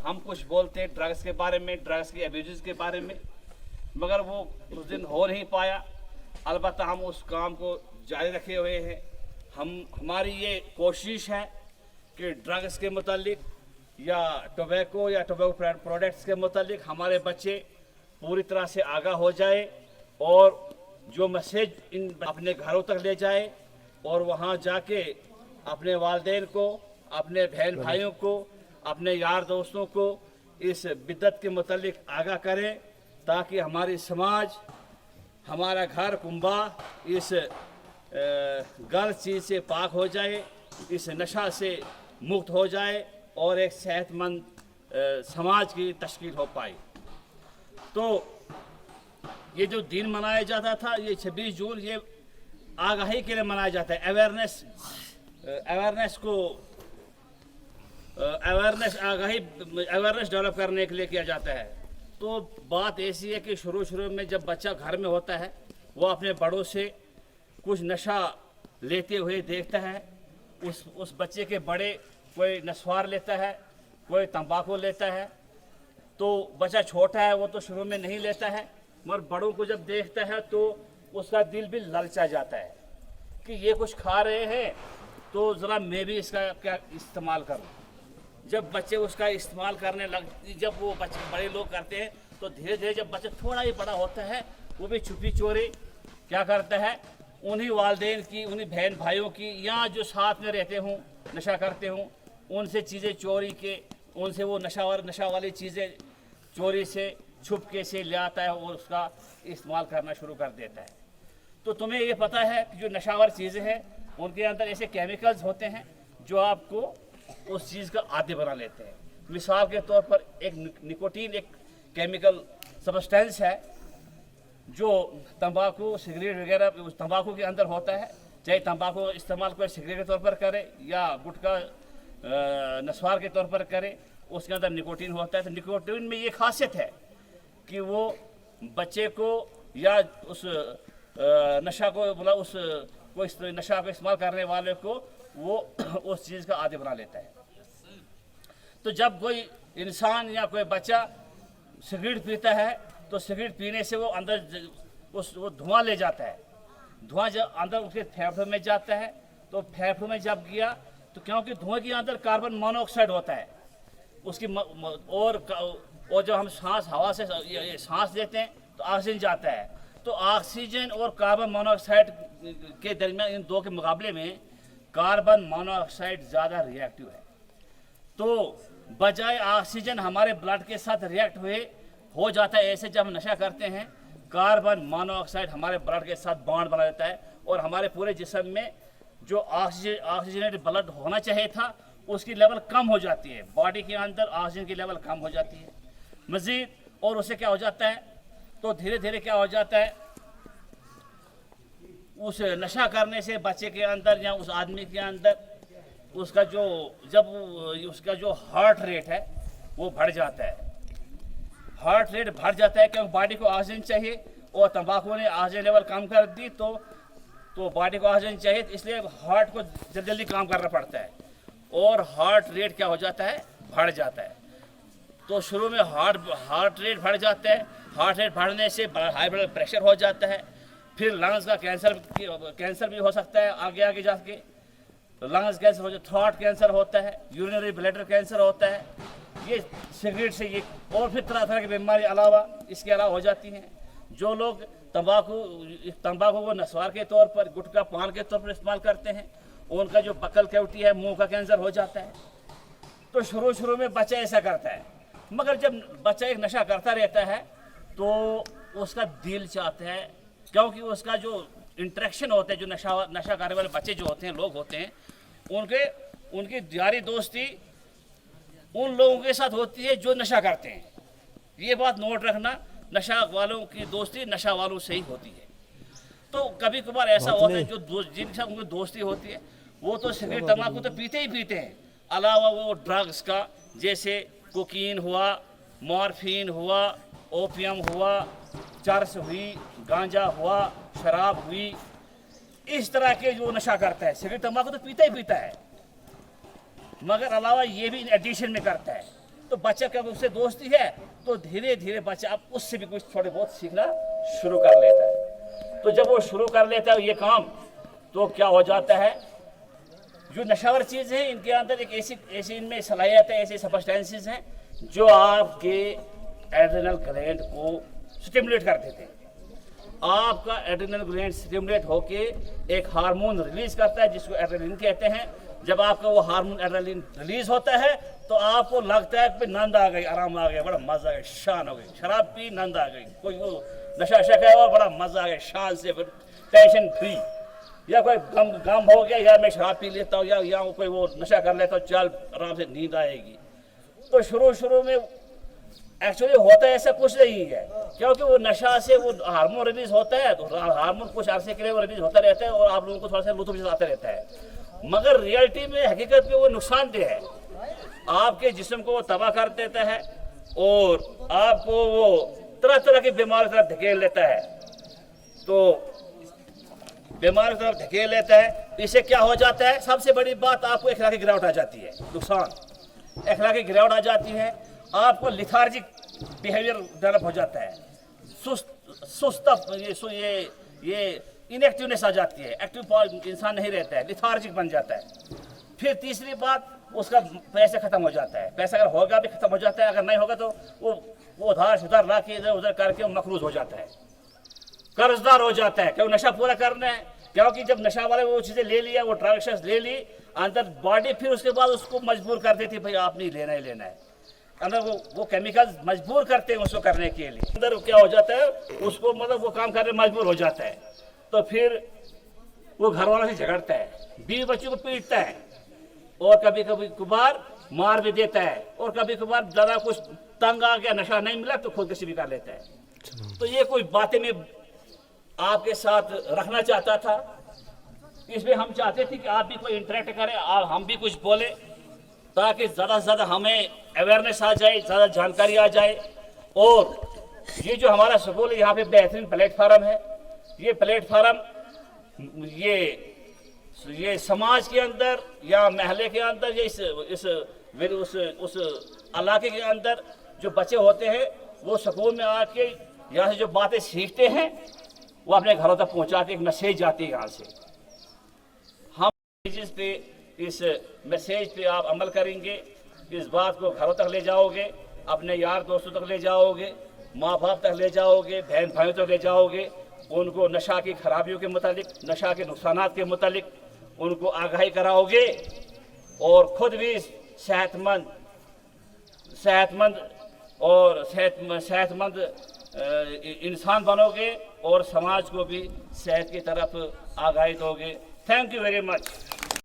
हम कुछ बोलते हैं ड्रग्स के बारे में, ड्रग्स के अब्यूज़ के बारे में, मगर वो उस दिन हो नहीं पाया। अलबत्ता हम उस काम को जारी रखे हुए हैं। हमारी ये कोशिश है कि ड्रग्स के मुतालिक या टोबैको प्रोडक्ट्स के मुतालिक हमारे बच्चे पूरी तरह से आगाह हो जाए और जो मैसेज इन अपने घरों तक ले जाए और वहाँ जाके अपने वालिदैन को, अपने बहन भाइयों को, अपने यार दोस्तों को इस बिद्दत के मुतालिक आगाह करें, ताकि हमारी समाज, हमारा घर कुंबा इस गलत चीज़ से पाक हो जाए, इस नशा से मुक्त हो जाए और एक सेहतमंद समाज की तश्कील हो पाए। तो ये जो दिन मनाया जाता था, ये 26 जून, ये आगाही के लिए मनाया जाता है, अवेयरनेस डेवलप करने के लिए किया जाता है। तो बात ऐसी है कि शुरू में जब बच्चा घर में होता है, वो अपने बड़ों से कुछ नशा लेते हुए देखता है। उस बच्चे के बड़े, कोई नस्वार लेता है, कोई तंबाकू लेता है। तो बच्चा छोटा है, वो तो शुरू में नहीं लेता है, मगर बड़ों को जब देखता है तो उसका दिल भी ललचा जाता है कि ये कुछ खा रहे हैं, तो ज़रा मैं भी इसका क्या इस्तेमाल करूं। जब बच्चे उसका इस्तेमाल करने जब वो बच्चे बड़े लोग करते हैं, तो धीरे धीरे जब बच्चा थोड़ा ही बड़ा होता है, वो भी छुपी चोरी क्या करता है, उन्हीं वालिदैन की, उन्हीं बहन भाइयों की, या जो साथ में रहते हों, नशा करते हों, उनसे चीज़ें चोरी के, उनसे वो नशा वाली चीज़ें चोरी से, छुपके से ले आता है और उसका इस्तेमाल करना शुरू कर देता है। तो तुम्हें ये पता है कि जो नशावर चीज़ें हैं, उनके अंदर ऐसे केमिकल्स होते हैं जो आपको उस चीज़ का आदी बना लेते हैं। मिसाल के तौर पर एक निकोटीन एक केमिकल सब्सटेंस है जो तंबाकू, सिगरेट वगैरह उस तंबाकू के अंदर होता है। चाहे तंबाकू इस्तेमाल कोई सिगरेट के तौर पर करे या गुटखा नस्वार के तौर पर करे, उसके अंदर निकोटीन होता है। तो निकोटीन में ये खासियत है कि वो बच्चे को या उस नशा को नशा को इस्तेमाल करने वाले को वो उस चीज़ का आदी बना लेता है। तो जब कोई इंसान या कोई बच्चा सिगरेट पीता है, तो सिगरेट पीने से वो अंदर वो धुआं ले जाता है। धुआं जब अंदर उसके फेफड़ों में जाता है, तो फेफड़ों में जब गया तो क्योंकि धुएं के अंदर कार्बन मोनोऑक्साइड होता है उसकी और जब हम हवा से सांस लेते हैं तो ऑक्सीजन जाता है। तो ऑक्सीजन और कार्बन मोनोऑक्साइड के दरमियान, इन दो के मुकाबले में कार्बन मोनोऑक्साइड ज़्यादा रिएक्टिव है। तो बजाय ऑक्सीजन हमारे ब्लड के साथ रिएक्ट हो जाता है, ऐसे जब हम नशा करते हैं, कार्बन मोनोऑक्साइड हमारे ब्लड के साथ बॉन्ड बना देता है और हमारे पूरे जिस्म में जो ऑक्सीजनेटेड ब्लड होना चाहिए था, उसकी लेवल कम हो जाती है। बॉडी के अंदर ऑक्सीजन की लेवल कम हो जाती है मज़ीद। और उससे क्या हो जाता है, तो धीरे धीरे क्या हो जाता है, उस नशा करने से बच्चे के अंदर या उस आदमी के अंदर उसका जो हार्ट रेट है वो बढ़ जाता है। हार्ट रेट बढ़ जाता है क्योंकि बॉडी को ऑक्सीजन चाहिए और तंबाकू ने ऑक्सीजन लेवल कम कर दी, तो बॉडी को ऑक्सीजन चाहिए, इसलिए हार्ट को जल्दी काम करना पड़ता है और हार्ट रेट क्या हो जाता है, बढ़ जाता है। तो शुरू में हार्ट रेट बढ़ जाता है। हार्ट रेट बढ़ने से हाई ब्लड प्रेशर हो जाता है। फिर लंग्स का कैंसर भी हो सकता है आगे जाके। लंग्स कैंसर हो जाता है, थ्रोट कैंसर होता है, यूरिनरी ब्लैडर कैंसर होता है। ये सिगरेट से ये और फिर तरह तरह की बीमारी इसके अलावा हो जाती हैं। जो लोग तंबाकू को नस्वार के तौर पर, गुटखा पान के तौर पर इस्तेमाल करते हैं, उनका जो बकल कैविटी है, मुंह का कैंसर हो जाता है। तो शुरू में बच्चा ऐसा करता है, मगर जब बच्चा एक नशा करता रहता है तो उसका दिल चाहता है, क्योंकि उसका जो इंटरेक्शन होता है, जो नशा करने वाले बच्चे जो होते हैं, लोग होते हैं, उनकी यारी दोस्ती उन लोगों के साथ होती है जो नशा करते हैं। ये बात नोट रखना, नशा वालों की दोस्ती नशा वालों से ही होती है। तो कभी कभार ऐसा होता है जो जिनके साथ उनकी दोस्ती होती है, वो तो सिगरेट तंबाकू तो पीते ही पीते हैं, अलावा वो ड्रग्स का, जैसे कोकीन हुआ, मॉर्फिन हुआ, ओपियम हुआ, चरस हुई, गांजा हुआ, शराब हुई, इस तरह के जो नशा करता है। सिगरेट तंबाकू तो पीता ही पीता है, मगर अलावा ये भी एडिशन में करता है। तो बच्चा कब उससे दोस्ती है तो धीरे धीरे बच्चा अब उससे भी कुछ थोड़े बहुत सीखना शुरू कर लेता है। तो जब वो शुरू कर लेता है ये काम, तो क्या हो जाता है, जो नशावर चीज़ है इनके अंदर एक ऐसी इनमें सलाहियत है, ऐसे सब्सटेंसेस हैं जो आपके एड्रेनल ग्लैंड को स्टिमुलेट कर देते हैं। आपका एड्रेनल ग्लैंड स्टिमुलेट होके एक हार्मोन रिलीज करता है जिसको एड्रेनलिन कहते हैं। जब आपका वो हार्मोन एड्रेनलिन रिलीज होता है तो आपको लगता है कि नंद आ गई, आराम आ गया, बड़ा मजा आ गया, शान हो गई, शराब पी नंद आ गई, कोई वो नशा शका हुआ बड़ा मजा आ गया, शान से फिर टेंशन फ्री, या कोई गम हो गया, या मैं शराब पी लेता हूँ या कोई वो नशा कर लेता हूँ, चल आराम से नींद आएगी। तो शुरू में एक्चुअली होता है ऐसा कुछ नहीं है, क्योंकि वो नशा से वो हार्मोन रिलीज होता है, तो हार्मोन कुछ अरसे के लिए वो रिलीज होता रहता है और आप लोगों को थोड़ा सा लुत्फ आता रहता है, मगर रियलिटी में हकीकत में वो नुकसानदेह है। आपके जिस्म को वो तबाह कर देता है और आपको वो तरह तरह की बीमारी तरफ धकेल लेता है। तो बीमारी तरफ धकेल लेता है, इससे क्या हो जाता है, सबसे बड़ी बात आपको अखलाकी गिरावट आ जाती है, नुकसान अखलाकी गिरावट आ जाती है, आपको लिथार्जिक बिहेवियर डेवलप हो जाता है, सुस्त ये इनएक्टिवनेस आ जाती है, एक्टिव इंसान नहीं रहता है, लिथार्जिक बन जाता है। फिर तीसरी बात, उसका पैसा खत्म हो जाता है, पैसा अगर होगा भी खत्म हो जाता है, अगर नहीं होगा तो वो उधार सुधार ला के इधर उधर करके मकरूज हो जाता है, कर्जदार हो जाता है, क्यों नशा पूरा करना है। क्योंकि जब नशा वाले वो चीज़ें ले लिया, वो ट्रांजेक्शन ले ली अंदर बॉडी, फिर उसके बाद उसको मजबूर कर देती भाई आप नहीं लेना ही लेना है, अंदर वो केमिकल्स मजबूर करते हैं उसको करने के लिए, अंदर क्या हो जाता है उसको मतलब वो काम करने मजबूर हो जाता है। तो फिर वो घर वालों से झगड़ता है, बीवी बच्चों को पीटता है और कभी कभार मार भी देता है, और कभी कभार ज़्यादा कुछ तंग आ गया, नशा नहीं मिला तो खुदकुशी भी कर लेता है। तो ये कोई बातें में आपके साथ रखना चाहता था, इसमें हम चाहते थे कि आप भी कोई इंटरेक्ट करें और हम भी कुछ बोले, ताकि ज़्यादा से ज़्यादा हमें अवेयरनेस आ जाए, ज़्यादा जानकारी आ जाए। और ये जो हमारा स्कूल है यहाँ पे बेहतरीन प्लेटफार्म है, ये प्लेटफार्म ये समाज के अंदर या महल्ले के अंदर या उस इलाके के अंदर जो बच्चे होते हैं वो स्कूल में आके यहाँ से जो बातें सीखते हैं वो अपने घरों तक पहुँचा के एक मैसेज जाती है यहाँ से। हम इस मैसेज पे आप अमल करेंगे, इस बात को घरों तक ले जाओगे, अपने यार दोस्तों तक ले जाओगे, माँ बाप तक ले जाओगे, बहन भाइयों तक ले जाओगे, उनको नशा की खराबियों के मुतालिक, नशा के नुकसानात के मुतालिक उनको आगाही कराओगे और खुद भी सेहतमंद इंसान बनोगे और समाज को भी सेहत की तरफ आगाही दोगे। Thank you very much.